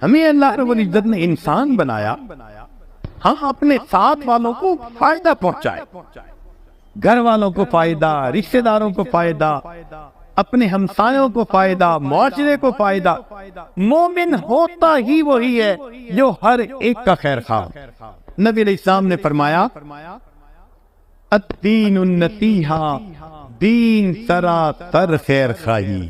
ہمیں اللہ رب العزت نے انسان بنایا، ہم اپنے ساتھ والوں کو فائدہ پہنچائے، گھر والوں کو فائدہ، رشتہ داروں کو فائدہ، اپنے ہمسایوں کو فائدہ، معاشرے کو فائدہ۔ مومن ہوتا ہی وہی ہے جو ہر ایک کا خیر خواہ۔ نبی علیہ السلام نے فرمایا الدین النصیحہ، دین سراسر خیر خواہی۔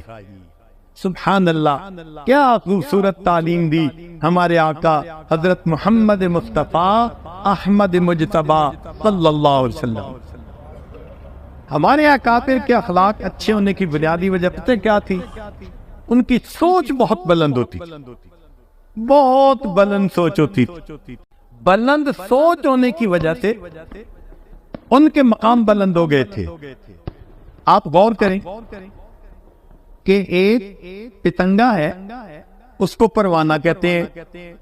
سبحان اللہ، کیا خوبصورت تعلیم دی ہمارے آقا حضرت محمد مصطفیٰ احمد مجتبیٰ صلی اللہ علیہ وسلم۔ ہمارے اکابر کے اخلاق اچھے ہونے کی بنیادی وجہ پتہ کیا تھی؟ ان کی سوچ بہت بلند ہوتی تھی، بہت بلند سوچ ہوتی تھی۔ بلند سوچ ہونے کی وجہ سے ان کے مقام بلند ہو گئے تھے۔ آپ غور کریں کہ ایک پتنگا ہے، اس کو پروانہ کہتے ہیں،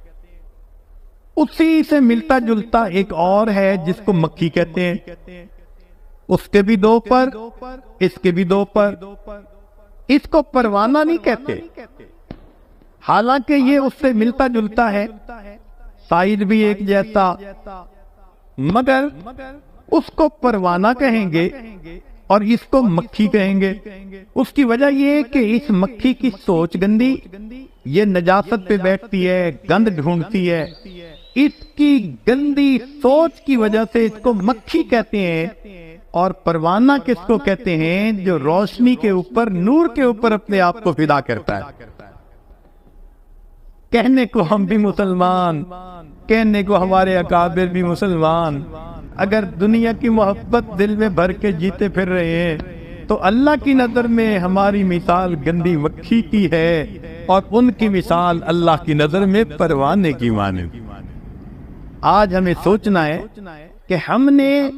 اسی سے ملتا جلتا ایک اور ہے جس کو مکھی کہتے ہیں، اس کے بھی دو پر، اس کے بھی دو پر، اس کو پروانہ نہیں کہتے، حالانکہ یہ اس سے ملتا جلتا ہے، سائز بھی ایک جیسا، مگر اس کو پروانہ کہیں گے اور اس کو مکھی کہیں گے۔ اس کی وجہ یہ ہے کہ اس مکھی کی سوچ گندی، یہ نجاست پہ بیٹھتی ہے، گند ڈھونڈتی ہے، اس کی گندی سوچ کی وجہ سے اس کو مکھی کہتے ہیں۔ اور پروانہ کس کو کہتے ہیں؟ جو روشنی کے اوپر، نور کے اوپر اپنے آپ کو فدا کرتا ہے۔ کہنے کو ہم بھی مسلمان، کہنے کو ہمارے اکابر بھی مسلمان، اگر دنیا کی محبت دل میں بھر کے جیتے پھر رہے ہیں تو اللہ کی نظر میں ہماری مثال گندی مکھی کی ہے، اور ان کی مثال اللہ کی نظر میں پروانے کی مانند۔ آج ہمیں سوچنا ہے کہ ہم نے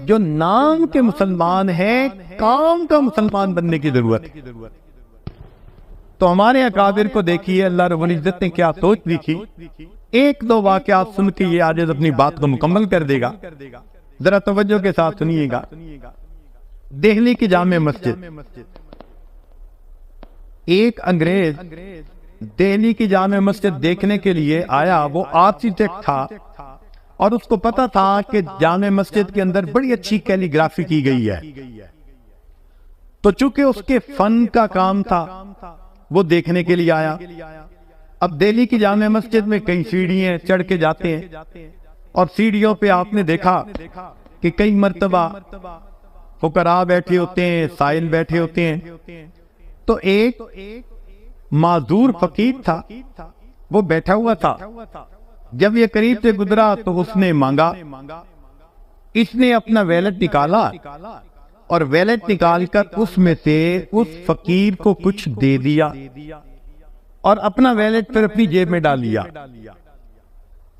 جو نام کے مسلمان ہیں، کام کا مسلمان بننے کی ضرورت ہے۔ تو ہمارے اکابر کو دیکھیے اللہ رب العزت نے کیا سوچ دی تھی۔ ایک دو واقعات سن کے یہ آج اپنی بات کو مکمل کر دے گا، ذرا توجہ کے ساتھ سنیے گا۔ دہلی کی جامع مسجد، ایک انگریز دہلی کی جامع مسجد دیکھنے کے لیے آیا، وہ آرکیٹیکٹ تھا اور اس کو پتا تھا کہ جامع مسجد کے اندر بڑی اچھی کیلی گرافی کی گئی ہے، تو چونکہ اس کے فن کا کام تھا وہ دیکھنے کے لیے آیا۔ اب دہلی کی جامع مسجد میں کئی سیڑھیاں چڑھ کے جاتے ہیں، اور سیڑھیوں پہ آپ نے دیکھا کہ کئی مرتبہ فقراء بیٹھے ہوتے ہیں، سائل بیٹھے ہوتے ہیں۔ تو ایک معذور فقیر تھا، وہ بیٹھا ہوا تھا۔ جب یہ قریب سے گزرا تو اس نے مانگا، اس نے اپنا ویلٹ نکالا اور ویلٹ نکال کر اس میں سے اس فقیر کو کچھ دے دیا، اور اپنا ویلٹ پھر اپنی جیب میں ڈال لیا۔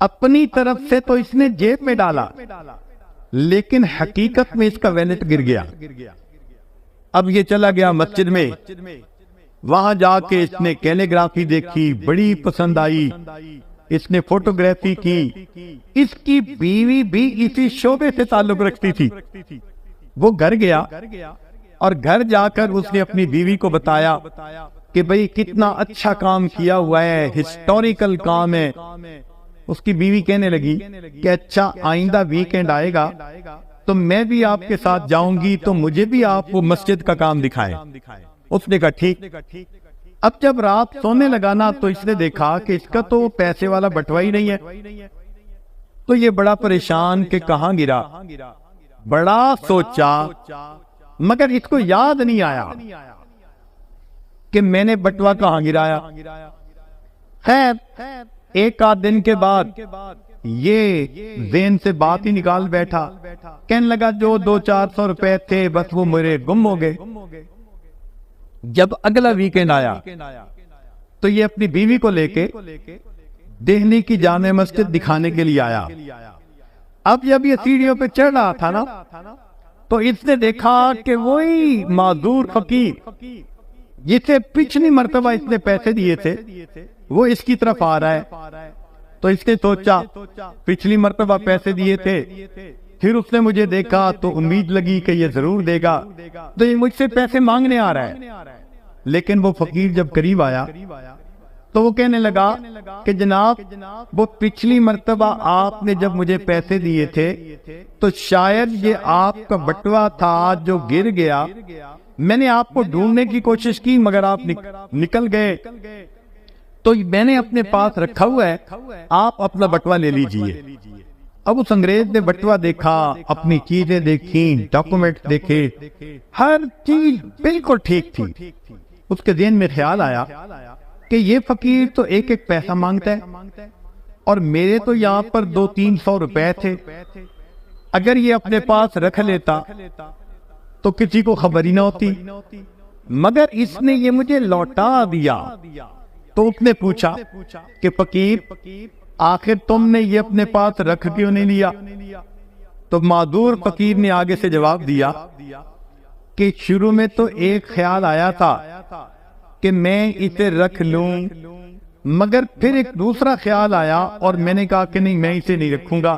اپنی طرف سے تو اس نے جیب میں ڈالا، لیکن حقیقت میں اس کا ویلٹ گر گیا۔ اب یہ چلا گیا مسجد میں، وہاں جا کے اس نے کیلیگرافی دیکھی، بڑی پسند آئی، اس نے فوٹوگرافی کی۔ اس کی بیوی بھی اسی شعبے سے تعلق رکھتی تھی۔ وہ گھر گیا اور گھر جا کر اس نے اپنی بیوی کو بتایا کہ بھئی کتنا اچھا کام کیا ہوا ہے، ہسٹوریکل کام ہے۔ اس کی بیوی کہنے لگی کہ اچھا آئندہ ویکینڈ آئے گا تو میں بھی آپ کے ساتھ جاؤں گی، تو مجھے بھی آپ وہ مسجد کا کام دکھائیں۔ اس نے کہا ٹھیک۔ اب جب رات سونے لگانا تو اس نے دیکھا کہ اس کا تو پیسے والا بٹوا ہی نہیں ہے، تو یہ بڑا پریشان کہ کہاں گرا، بڑا سوچا، مگر اس کو یاد نہیں آیا کہ میں نے بٹوا کہاں گرایا۔ خیر ایک آدھ دن کے بعد یہ ذہن سے بات ہی نکال بیٹھا، کہنے لگا جو 200-400 روپے تھے بس وہ میرے گم ہو گئے۔ جب اگلا ویکینڈ آیا تو یہ اپنی بیوی کو لے کے دہلی کی جامع مسجد دکھانے کے لیے آیا۔ اب جب یہ سیڑھیوں پہ چڑھ رہا تھا نا، تو اس نے دیکھا کہ وہی معذور فقیر جسے پچھلی مرتبہ اس نے پیسے دیے تھے وہ اس کی طرف آ رہا ہے۔ تو اس نے سوچا پچھلی مرتبہ پیسے دیے تھے، پھر اس نے مجھے دیکھا تو امید لگی کہ یہ ضرور دے گا، تو یہ مجھ سے پیسے مانگنے آ رہا ہے۔ لیکن وہ فقیر جب قریب آیا تو وہ کہنے لگا کہ جناب وہ پچھلی مرتبہ آپ نے جب مجھے پیسے دیے تھے تو شاید یہ آپ کا بٹوا تھا جو گر گیا، میں نے آپ کو ڈھونڈنے کی کوشش کی مگر آپ نکل گئے، تو میں نے اپنے پاس رکھا ہوا ہے، آپ اپنا بٹوا لے لیجئے۔ اب اس انگریز نے بٹوا دیکھا، اپنی چیزیں دیکھیں، ڈاکومنٹ دیکھے، ہر چیز بالکل ٹھیک تھی۔ اس کے ذہن میں خیال آیا کہ یہ فقیر تو ایک ایک پیسہ مانگتا ہے اور میرے تو یہاں پر 200-300 روپے تھے، اگر یہ اپنے پاس رکھ لیتا تو کسی کو خبر ہی نہ ہوتی، مگر اس نے یہ مجھے لوٹا دیا۔ تو اس نے پوچھا کہ فقیر آخر تم نے یہ اپنے پاس رکھ کیوں نہیں لیا؟ تو معذور فقیر نے آگے سے جواب دیا کہ شروع میں تو ایک خیال آیا تھا کہ میں اسے رکھ لوں، مگر پھر ایک دوسرا خیال آیا اور میں نے کہا کہ نہیں، میں اسے نہیں رکھوں گا۔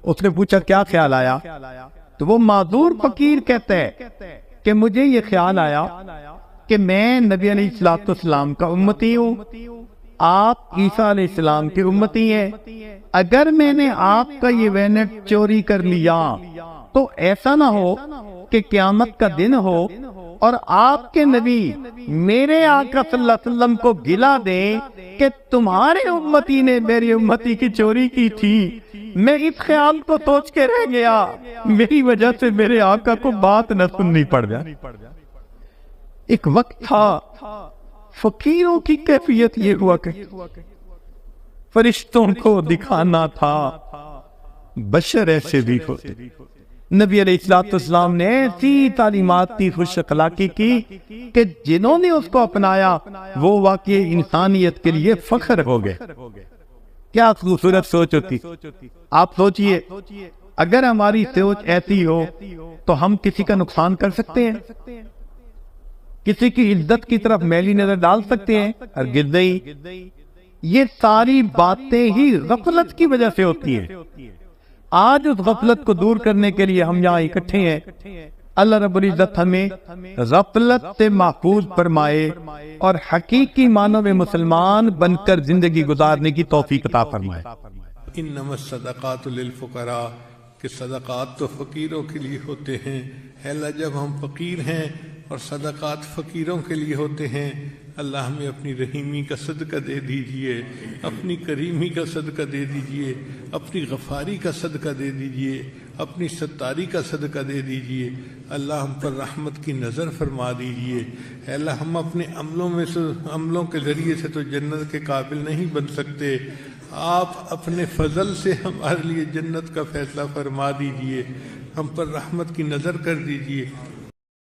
اس نے پوچھا کیا خیال آیا؟ تو وہ معذور فقیر کہتا ہے کہ مجھے یہ خیال آیا کہ میں نبی علیہ السلام کا امتی ہوں، آپ عیسیٰ علیہ السلام کے امتی ہیں، اگر میں نے آپ کا یہ وینٹ چوری کر لیا تو ایسا نہ ہو کہ قیامت کا دن ہو اور آپ کے نبی میرے آقا صلی اللہ علیہ وسلم کو گلا دیں کہ تمہارے امتی نے میری امتی کی چوری کی تھی۔ میں اس خیال کو سوچ کے رہ گیا، میری وجہ سے میرے آقا کو بات نہ سننی پڑ جائے۔ ایک وقت تھا فقیروں کی کیفیت یہ ہوا کہ فرشتوں کو دکھانا تھا بشر ایسے بھی ہوتے۔ نبی علیہ السلام نے ایسی تعلیمات کی خوش اخلاقی کی کہ جنہوں نے اس کو اپنایا وہ واقعی انسانیت کے لیے فخر ہو گئے۔ کیا خوبصورت سوچ ہوتی۔ آپ سوچئے اگر ہماری سوچ ایسی ہو تو ہم کسی کا نقصان کر سکتے ہیں، کسی کی عزت کی طرف میلی نظر ڈال سکتے ہیں؟ ہرگز نہیں۔ یہ ساری باتیں ہی غفلت کی وجہ سے ہوتی ہیں۔ آج اس غفلت کو دور کرنے کے لیے ہم یہاں اکٹھے ہیں۔ اللہ رب العزت ہمیں غفلت سے محفوظ فرمائے اور حقیقی معنوں میں مسلمان بن کر زندگی گزارنے کی توفیق عطا فرمائے۔ انما الصدقات للفقراء، کہ صدقات تو فقیروں کے لیے ہوتے ہیں۔ اے اللہ جب ہم فقیر ہیں اور صدقات فقیروں کے لیے ہوتے ہیں، اللہ ہمیں اپنی رحیمی کا صدقہ دے دیجئے، اپنی کریمی کا صدقہ دے دیجئے، اپنی غفاری کا صدقہ دے دیجئے، اپنی ستاری کا صدقہ دے دیجئے۔ اللہ ہم پر رحمت کی نظر فرما دیجئے۔ اے اللہ ہم اپنے عملوں کے ذریعے سے تو جنت کے قابل نہیں بن سکتے، آپ اپنے فضل سے ہمارے لیے جنت کا فیصلہ فرما دیجئے، ہم پر رحمت کی نظر کر دیجئے۔